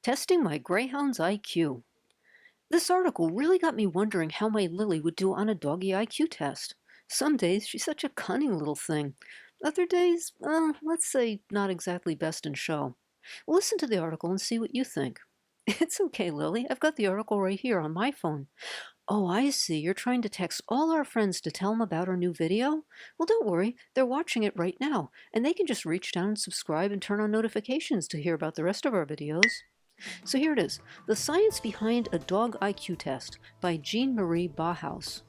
Testing my Greyhound's IQ. This article really got me wondering how my Lily would do on a doggy IQ test. Some days she's such a cunning little thing. Other days, let's say not exactly best in show. Listen to the article and see what you think. It's okay, Lily. I've got the article right here on my phone. Oh, I see. You're trying to text all our friends to tell them about our new video? Well, don't worry. They're watching it right now, and they can just reach down and subscribe and turn on notifications to hear about the rest of our videos. So here it is, The Science Behind a Dog IQ Test by Jean-Marie Bauhaus.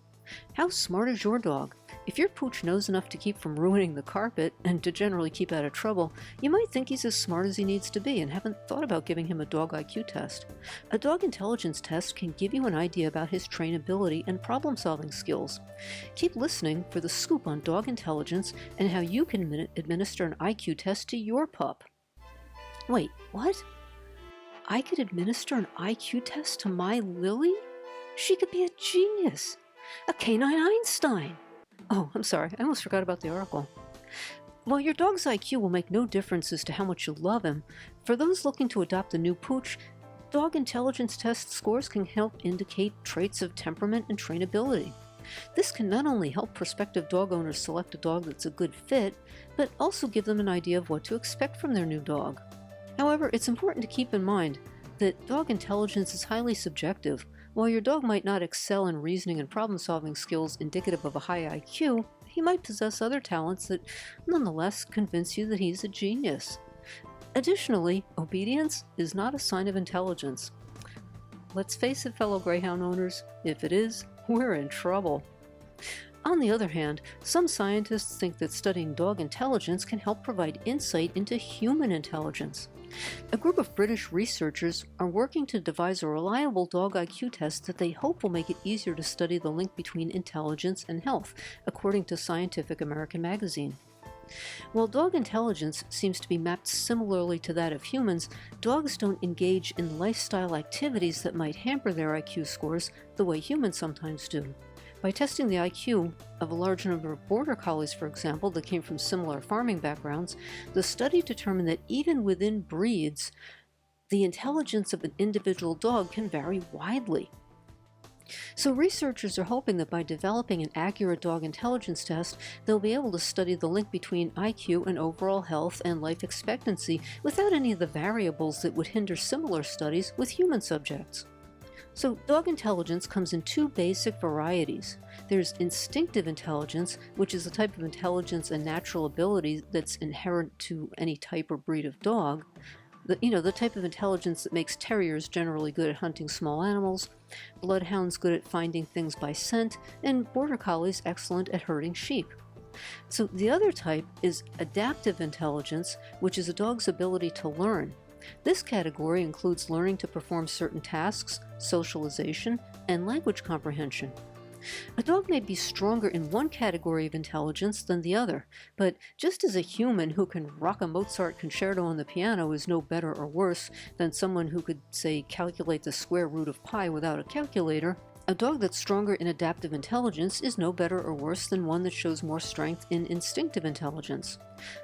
How smart is your dog? If your pooch knows enough to keep from ruining the carpet and to generally keep out of trouble, you might think he's as smart as he needs to be and haven't thought about giving him a dog IQ test. A dog intelligence test can give you an idea about his trainability and problem-solving skills. Keep listening for the scoop on dog intelligence and how you can administer an IQ test to your pup. Wait, what? I could administer an IQ test to my Lily? She could be a genius. A canine Einstein. Oh, I'm sorry. I almost forgot about the article. While your dog's IQ will make no difference as to how much you love him, for those looking to adopt a new pooch, dog intelligence test scores can help indicate traits of temperament and trainability. This can not only help prospective dog owners select a dog that's a good fit, but also give them an idea of what to expect from their new dog. However, it's important to keep in mind that dog intelligence is highly subjective. While your dog might not excel in reasoning and problem-solving skills indicative of a high IQ, he might possess other talents that nonetheless convince you that he's a genius. Additionally, obedience is not a sign of intelligence. Let's face it, fellow Greyhound owners, if it is, we're in trouble. On the other hand, some scientists think that studying dog intelligence can help provide insight into human intelligence. A group of British researchers are working to devise a reliable dog IQ test that they hope will make it easier to study the link between intelligence and health, according to Scientific American magazine. While dog intelligence seems to be mapped similarly to that of humans, dogs don't engage in lifestyle activities that might hamper their IQ scores the way humans sometimes do. By testing the IQ of a large number of border collies, for example, that came from similar farming backgrounds, the study determined that even within breeds, the intelligence of an individual dog can vary widely. So researchers are hoping that by developing an accurate dog intelligence test, they'll be able to study the link between IQ and overall health and life expectancy without any of the variables that would hinder similar studies with human subjects. So dog intelligence comes in two basic varieties. There's instinctive intelligence, which is a type of intelligence and natural ability that's inherent to any type or breed of dog. The type of intelligence that makes terriers generally good at hunting small animals, bloodhounds good at finding things by scent, and border collies excellent at herding sheep. So the other type is adaptive intelligence, which is a dog's ability to learn. This category includes learning to perform certain tasks, socialization, and language comprehension. A dog may be stronger in one category of intelligence than the other, but just as a human who can rock a Mozart concerto on the piano is no better or worse than someone who could, say, calculate the square root of pi without a calculator, a dog that's stronger in adaptive intelligence is no better or worse than one that shows more strength in instinctive intelligence.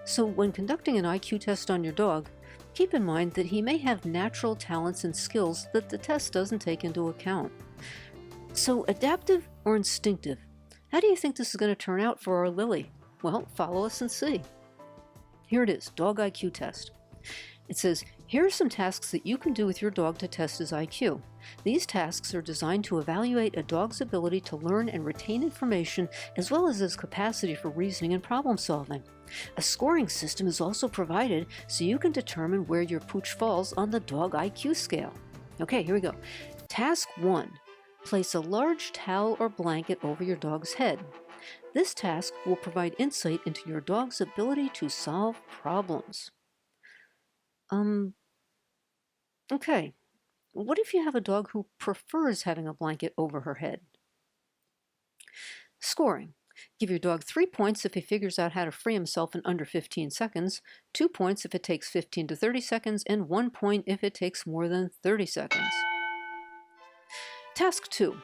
So when conducting an IQ test on your dog, keep in mind that he may have natural talents and skills that the test doesn't take into account. So adaptive or instinctive? How do you think this is going to turn out for our Lily? Well, follow us and see. Here it is, Dog IQ Test. It says, here are some tasks that you can do with your dog to test his IQ. These tasks are designed to evaluate a dog's ability to learn and retain information as well as his capacity for reasoning and problem solving. A scoring system is also provided so you can determine where your pooch falls on the dog IQ scale. Okay, here we go. Task 1. Place a large towel or blanket over your dog's head. This task will provide insight into your dog's ability to solve problems. Okay. What if you have a dog who prefers having a blanket over her head? Scoring. Give your dog 3 points if he figures out how to free himself in under 15 seconds, 2 points if it takes 15 to 30 seconds, and 1 point if it takes more than 30 seconds. Task 2.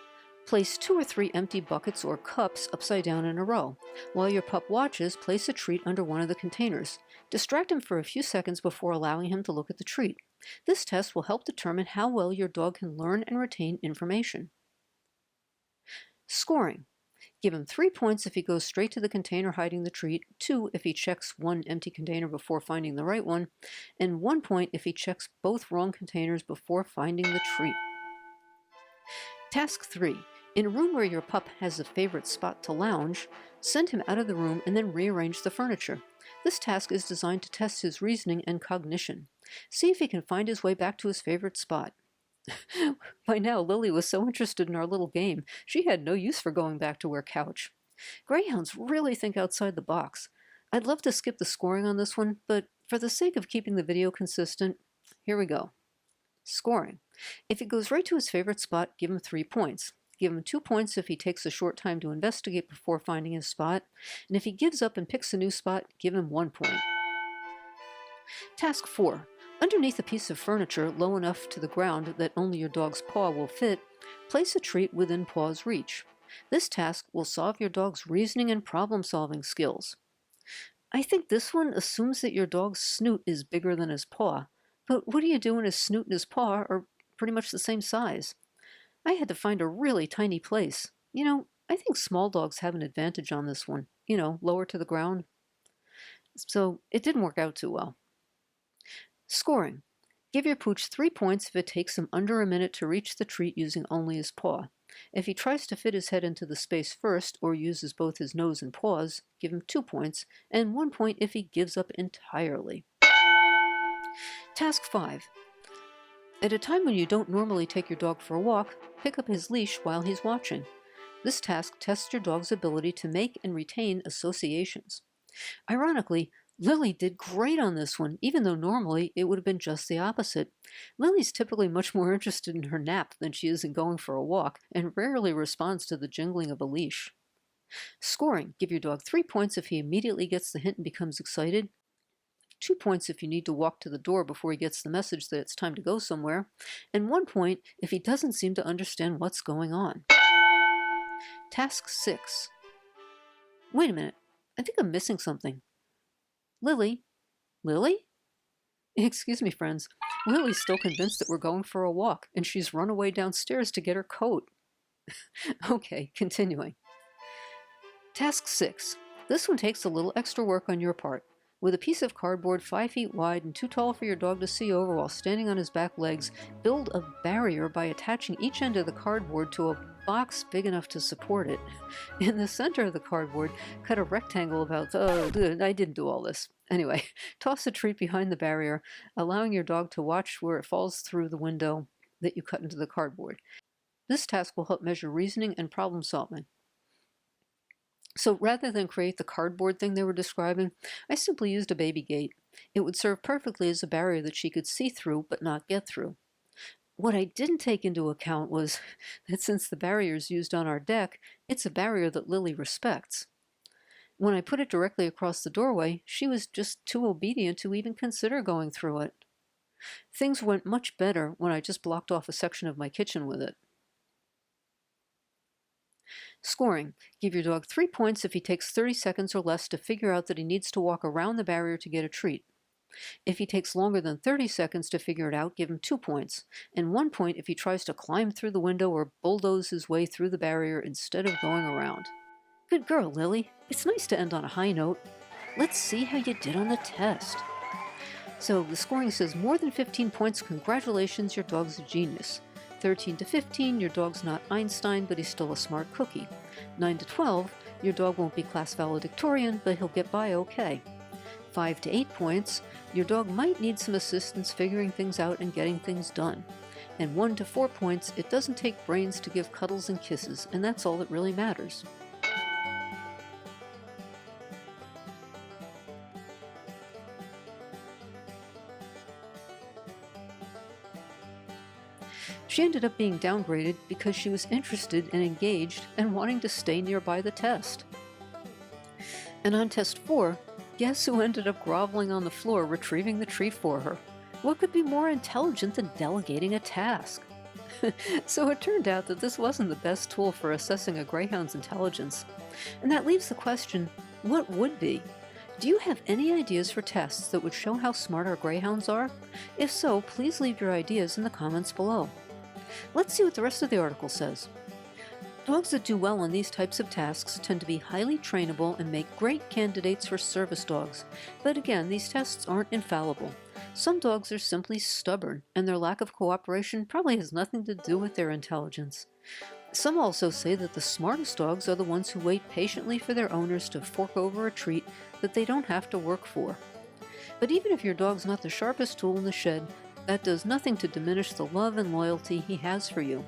Place 2 or 3 empty buckets or cups upside down in a row. While your pup watches, place a treat under one of the containers. Distract him for a few seconds before allowing him to look at the treat. This test will help determine how well your dog can learn and retain information. Scoring. Give him 3 points if he goes straight to the container hiding the treat, 2 if he checks one empty container before finding the right one, and 1 point if he checks both wrong containers before finding the treat. Task 3. In a room where your pup has a favorite spot to lounge, send him out of the room and then rearrange the furniture. This task is designed to test his reasoning and cognition. See if he can find his way back to his favorite spot. By now, Lily was so interested in our little game, she had no use for going back to her couch. Greyhounds really think outside the box. I'd love to skip the scoring on this one, but for the sake of keeping the video consistent, here we go. Scoring. If he goes right to his favorite spot, give him 3 points. Give him 2 points if he takes a short time to investigate before finding his spot, and if he gives up and picks a new spot, give him 1 point. Task 4. Underneath a piece of furniture low enough to the ground that only your dog's paw will fit, place a treat within paw's reach. This task will solve your dog's reasoning and problem-solving skills. I think this one assumes that your dog's snoot is bigger than his paw, but what do you do when his snoot and his paw are pretty much the same size? I had to find a really tiny place. I think small dogs have an advantage on this one, lower to the ground. So it didn't work out too well. Scoring. Give your pooch 3 points if it takes him under a minute to reach the treat using only his paw. If he tries to fit his head into the space first or uses both his nose and paws, give him 2 points, and 1 point if he gives up entirely. Task 5. At a time when you don't normally take your dog for a walk, pick up his leash while he's watching. This task tests your dog's ability to make and retain associations. Ironically, Lily did great on this one, even though normally it would have been just the opposite. Lily's typically much more interested in her nap than she is in going for a walk, and rarely responds to the jingling of a leash. Scoring. Give your dog 3 points if he immediately gets the hint and becomes excited, 2 points if you need to walk to the door before he gets the message that it's time to go somewhere, and 1 point if he doesn't seem to understand what's going on. Task 6. Wait a minute. I think I'm missing something. Lily? Lily? Excuse me, friends. Lily's still convinced that we're going for a walk, and she's run away downstairs to get her coat. Okay, continuing. Task 6. This one takes a little extra work on your part. With a piece of cardboard 5 feet wide and too tall for your dog to see over while standing on his back legs, build a barrier by attaching each end of the cardboard to a box big enough to support it. In the center of the cardboard, cut a rectangle about... I didn't do all this. Anyway, toss a treat behind the barrier, allowing your dog to watch where it falls through the window that you cut into the cardboard. This task will help measure reasoning and problem solving. So rather than create the cardboard thing they were describing, I simply used a baby gate. It would serve perfectly as a barrier that she could see through but not get through. What I didn't take into account was that since the barrier is used on our deck, it's a barrier that Lily respects. When I put it directly across the doorway, she was just too obedient to even consider going through it. Things went much better when I just blocked off a section of my kitchen with it. Scoring. Give your dog 3 points if he takes 30 seconds or less to figure out that he needs to walk around the barrier to get a treat. If he takes longer than 30 seconds to figure it out, give him 2 points, and 1 point if he tries to climb through the window or bulldoze his way through the barrier instead of going around. Good girl, Lily. It's nice to end on a high note. Let's see how you did on the test. So the scoring says more than 15 points, congratulations, your dog's a genius. 13 to 15, your dog's not Einstein, but he's still a smart cookie. 9 to 12, your dog won't be class valedictorian, but he'll get by okay. 5 to 8 points, your dog might need some assistance figuring things out and getting things done. And 1 to 4 points, it doesn't take brains to give cuddles and kisses, and that's all that really matters. She ended up being downgraded because she was interested and engaged and wanting to stay nearby the test. And on test 4, guess who ended up groveling on the floor retrieving the treat for her? What could be more intelligent than delegating a task? So it turned out that this wasn't the best tool for assessing a greyhound's intelligence. And that leaves the question, what would be? Do you have any ideas for tests that would show how smart our greyhounds are? If so, please leave your ideas in the comments below. Let's see what the rest of the article says. Dogs that do well on these types of tasks tend to be highly trainable and make great candidates for service dogs. But again, these tests aren't infallible. Some dogs are simply stubborn, and their lack of cooperation probably has nothing to do with their intelligence. Some also say that the smartest dogs are the ones who wait patiently for their owners to fork over a treat that they don't have to work for. But even if your dog's not the sharpest tool in the shed, that does nothing to diminish the love and loyalty he has for you.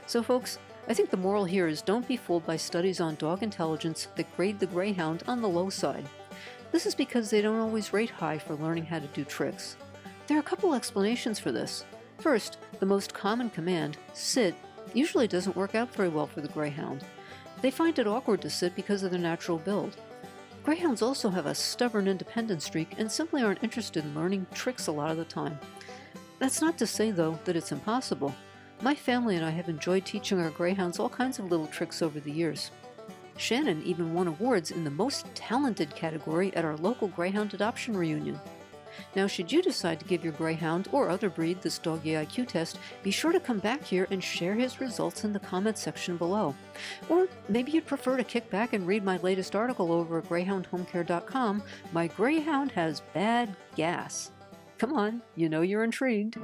So folks, I think the moral here is don't be fooled by studies on dog intelligence that grade the Greyhound on the low side. This is because they don't always rate high for learning how to do tricks. There are a couple explanations for this. First, the most common command, sit, usually doesn't work out very well for the Greyhound. They find it awkward to sit because of their natural build. Greyhounds also have a stubborn independence streak and simply aren't interested in learning tricks a lot of the time. That's not to say, though, that it's impossible. My family and I have enjoyed teaching our Greyhounds all kinds of little tricks over the years. Shannon even won awards in the Most Talented category at our local Greyhound adoption reunion. Now, should you decide to give your Greyhound or other breed this doggy IQ test, be sure to come back here and share his results in the comments section below. Or maybe you'd prefer to kick back and read my latest article over at greyhoundhomecare.com, My Greyhound Has Bad Gas. Come on, you know you're intrigued.